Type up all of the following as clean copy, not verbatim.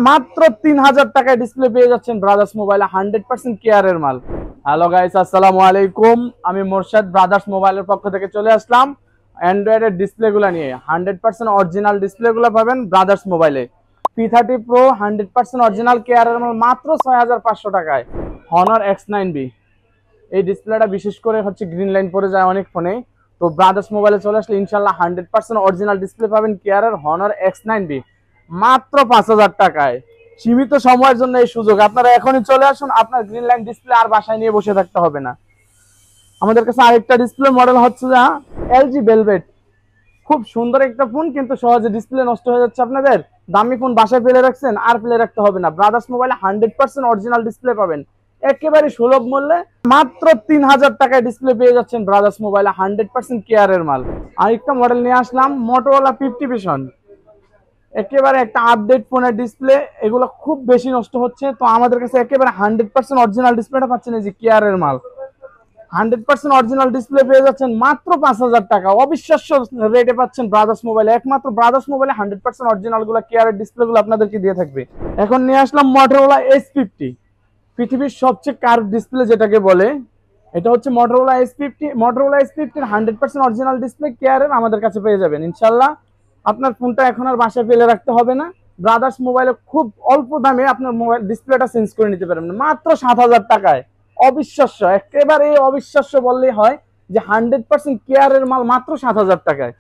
মাত্র 3000 টাকায় ডিসপ্লে পেয়ে যাচ্ছেন ব্রাদার্স মোবাইলে 100% কেয়ারের মাল। হ্যালো গাইস, আসসালামু আলাইকুম। আমি মোরশেদ ব্রাদার্স মোবাইলের পক্ষ থেকে চলে আসলাম অ্যান্ড্রয়েডের ডিসপ্লেগুলো নিয়ে। 100% অরিজিনাল ডিসপ্লেগুলো পাবেন ব্রাদার্স মোবাইলে। P30 Pro 100% অরিজিনাল কেয়ারের মাল মাত্র 6500 টাকায়। Honor X9B এই ডিসপ্লেটা বিশেষ করে হচ্ছে গ্রিন লাইন পড়ে যায় অনেক ফোনে, তো ব্রাদার্স মোবাইলে চলে আসলে ইনশাল্লাহ 100% অরিজিনাল ডিসপ্লে পাবেন কেয়ারের Honor X9B মাত্র 5000 টাকায়। সীমিত সময়ের জন্য এই সুযোগ, আপনারা এখনই চলে আসুন। আপনার গ্রিন লাইন ডিসপ্লে আর বাসায় নিয়ে বসে থাকতে হবে না। আমাদের কাছে আরেকটা ডিসপ্লে মডেল হচ্ছে যা LG Velvet। খুব সুন্দর একটা ফোন, কিন্তু সহজে ডিসপ্লে নষ্ট হয়ে যাচ্ছে আপনাদের। দামি ফোন বাসায় ফেলে রাখছেন, আর ফেলে রাখতে হবে না। ব্রাদার্স মোবাইলে 100% অরিজিনাল ডিসপ্লে পাবেন একেবারে সুলভ মূল্যে। মাত্র 3000 টাকায় ডিসপ্লে পেয়ে যাচ্ছেন ব্রাদার্স মোবাইলে 100% কেয়ারের মাল। আরেকটা মডেল নিয়ে আসলাম Motorola 50 Vision। একেবারে একটা আপডেট ফোনের ডিসপ্লে, এগুলো খুব বেশি নষ্ট হচ্ছে, তো আমাদের কাছে একেবারে 100% অরিজিনাল ডিসপ্লেটা পাচ্ছেন এই যে কেয়ারের মাল। 100% অরিজিনাল ডিসপ্লে পেয়ে যাচ্ছেন মাত্র 5000 টাকা। অবিশ্বাস্য রেটে পাচ্ছেন ব্রাদার্স মোবাইলে। একমাত্র ব্রাদার্স মোবাইলে 100% অরিজিনাল গুলো কেয়ারের ডিসপ্লে গুলো আপনাদেরকে দিয়ে থাকবে। এখন নিয়ে আসলাম Motorola S50, পৃথিবীর সবচেয়ে কার্ভ ডিসপ্লে যেটাকে বলে। এটা হচ্ছে Motorola S50। Motorola S50 100% original display কেয়ারের আমাদের কাছে পেয়ে যাবেন ইনশাল্লাহ। আপনার ফোনটা এখন আর বাসায় ফেলে রাখতে হবে না। ব্রাদার্স মোবাইলে খুব অল্প দামে আপনার মোবাইল ডিসপ্লেটা চেঞ্জ করে নিতে পারবেন মাত্র 7000 টাকায়। অবিশ্বাস্য, একেবারে অবিশ্বাস্য বললেই হয় যে 100% কেয়ারের মাল মাত্র 7000 টাকায়।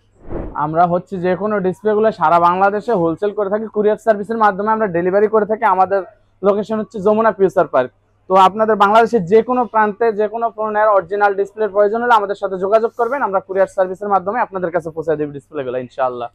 আমরা হচ্ছে যে কোনো ডিসপ্লেগুলো সারা বাংলাদেশে হোলসেল করে থাকি, কুরিয়ার সার্ভিসের মাধ্যমে আমরা ডেলিভারি করে থাকি। আমাদের লোকেশন হচ্ছে যমুনা ফিউচার পার্ক। তো আপনাদের বাংলাদেশের যে কোনো প্রান্তে যে কোনো ফোনের অরিজিনাল ডিসপ্লের প্রয়োজন হলে আমাদের সাথে যোগাযোগ করবেন, আমরা কুরিয়ার সার্ভিসের মাধ্যমে আপনাদের কাছে পৌঁছে দেব ডিসপ্লেগুলো ইনশাআল্লাহ।